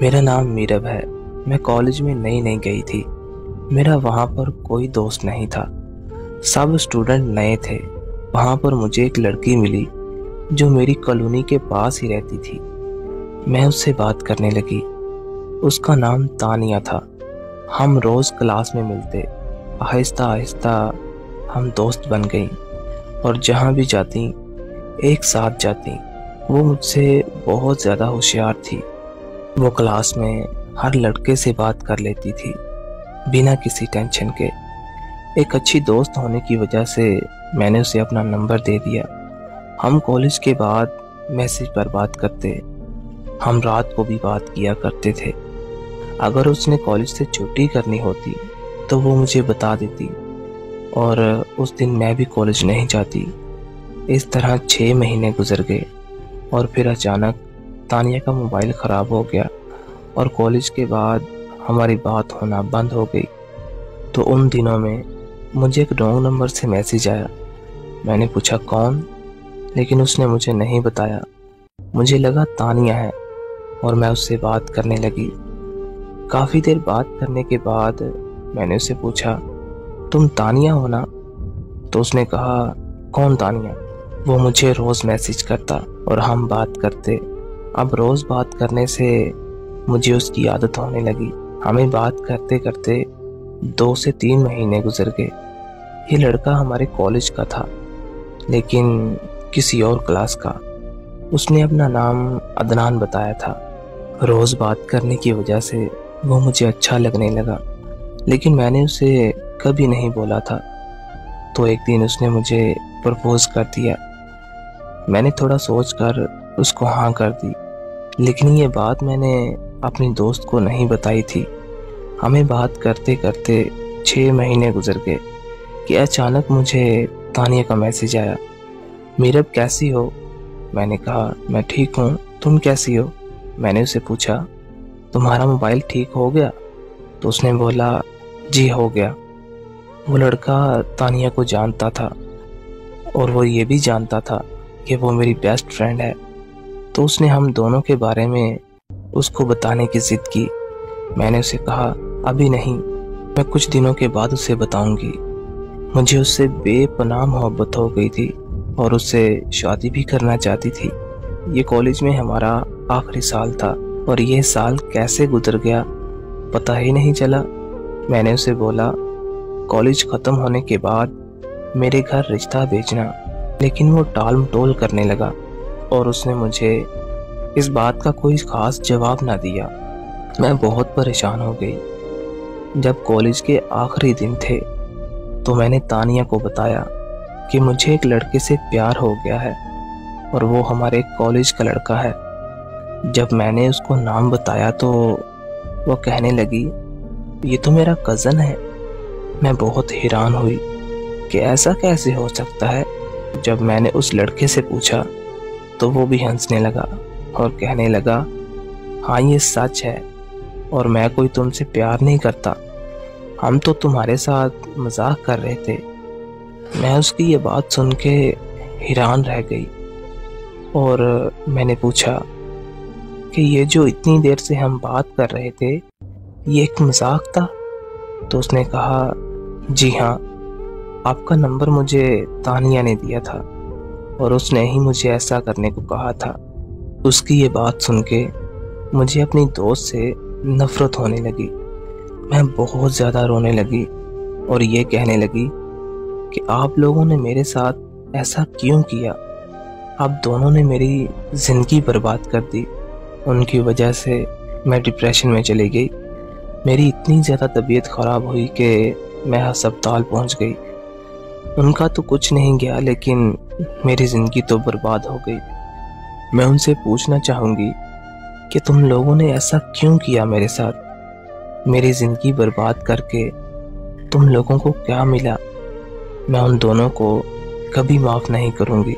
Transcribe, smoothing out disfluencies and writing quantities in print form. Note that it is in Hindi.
मेरा नाम मीरब है। मैं कॉलेज में नई नई गई थी। मेरा वहाँ पर कोई दोस्त नहीं था। सब स्टूडेंट नए थे। वहाँ पर मुझे एक लड़की मिली जो मेरी कॉलोनी के पास ही रहती थी। मैं उससे बात करने लगी। उसका नाम तानिया था। हम रोज़ क्लास में मिलते। आहिस्ता आहिस्ता हम दोस्त बन गई और जहाँ भी जाती एक साथ जाती। वो मुझसे बहुत ज़्यादा होशियार थी। वो क्लास में हर लड़के से बात कर लेती थी बिना किसी टेंशन के। एक अच्छी दोस्त होने की वजह से मैंने उसे अपना नंबर दे दिया। हम कॉलेज के बाद मैसेज पर बात करते। हम रात को भी बात किया करते थे। अगर उसने कॉलेज से छुट्टी करनी होती तो वो मुझे बता देती और उस दिन मैं भी कॉलेज नहीं जाती। इस तरह 6 महीने गुजर गए और फिर अचानक तानिया का मोबाइल ख़राब हो गया और कॉलेज के बाद हमारी बात होना बंद हो गई। तो उन दिनों में मुझे एक रॉन्ग नंबर से मैसेज आया। मैंने पूछा कौन, लेकिन उसने मुझे नहीं बताया। मुझे लगा तानिया है और मैं उससे बात करने लगी। काफ़ी देर बात करने के बाद मैंने उससे पूछा तुम तानिया हो ना? तो उसने कहा कौन तानिया? वो मुझे रोज़ मैसेज करता और हम बात करते। अब रोज़ बात करने से मुझे उसकी आदत होने लगी। हमें बात करते करते 2 से 3 महीने गुजर गए। ये लड़का हमारे कॉलेज का था लेकिन किसी और क्लास का। उसने अपना नाम अदनान बताया था। रोज़ बात करने की वजह से वो मुझे अच्छा लगने लगा, लेकिन मैंने उसे कभी नहीं बोला था। तो एक दिन उसने मुझे प्रपोज कर दिया। मैंने थोड़ा सोचकर उसको हाँ कर दी, लेकिन ये बात मैंने अपनी दोस्त को नहीं बताई थी। हमें बात करते करते 6 महीने गुजर गए कि अचानक मुझे तानिया का मैसेज आया। मीरब कैसी हो? मैंने कहा मैं ठीक हूँ, तुम कैसी हो? मैंने उसे पूछा तुम्हारा मोबाइल ठीक हो गया? तो उसने बोला जी हो गया। वो लड़का तानिया को जानता था और वो ये भी जानता था कि वो मेरी बेस्ट फ्रेंड है। तो उसने हम दोनों के बारे में उसको बताने की ज़िद की। मैंने उसे कहा अभी नहीं, मैं कुछ दिनों के बाद उसे बताऊंगी। मुझे उससे बेपनाह मोहब्बत हो गई थी और उससे शादी भी करना चाहती थी। ये कॉलेज में हमारा आखिरी साल था और ये साल कैसे गुजर गया पता ही नहीं चला। मैंने उसे बोला कॉलेज ख़त्म होने के बाद मेरे घर रिश्ता भेजना, लेकिन वो टाल मटोल करने लगा और उसने मुझे इस बात का कोई ख़ास जवाब ना दिया। मैं बहुत परेशान हो गई। जब कॉलेज के आखिरी दिन थे तो मैंने तानिया को बताया कि मुझे एक लड़के से प्यार हो गया है और वो हमारे कॉलेज का लड़का है। जब मैंने उसको नाम बताया तो वो कहने लगी ये तो मेरा कज़न है। मैं बहुत हैरान हुई कि ऐसा कैसे हो सकता है। जब मैंने उस लड़के से पूछा तो वो भी हंसने लगा और कहने लगा हाँ ये सच है और मैं कोई तुमसे प्यार नहीं करता, हम तो तुम्हारे साथ मजाक कर रहे थे। मैं उसकी ये बात सुन के हैरान रह गई और मैंने पूछा कि ये जो इतनी देर से हम बात कर रहे थे ये एक मजाक था? तो उसने कहा जी हाँ, आपका नंबर मुझे तानिया ने दिया था और उसने ही मुझे ऐसा करने को कहा था। उसकी ये बात सुन के मुझे अपनी दोस्त से नफ़रत होने लगी। मैं बहुत ज़्यादा रोने लगी और ये कहने लगी कि आप लोगों ने मेरे साथ ऐसा क्यों किया? आप दोनों ने मेरी ज़िंदगी बर्बाद कर दी। उनकी वजह से मैं डिप्रेशन में चली गई। मेरी इतनी ज़्यादा तबीयत ख़राब हुई कि मैं अस्पताल पहुंच गई। उनका तो कुछ नहीं गया, लेकिन मेरी ज़िंदगी तो बर्बाद हो गई। मैं उनसे पूछना चाहूँगी कि तुम लोगों ने ऐसा क्यों किया मेरे साथ? मेरी ज़िंदगी बर्बाद करके तुम लोगों को क्या मिला? मैं उन दोनों को कभी माफ़ नहीं करूँगी।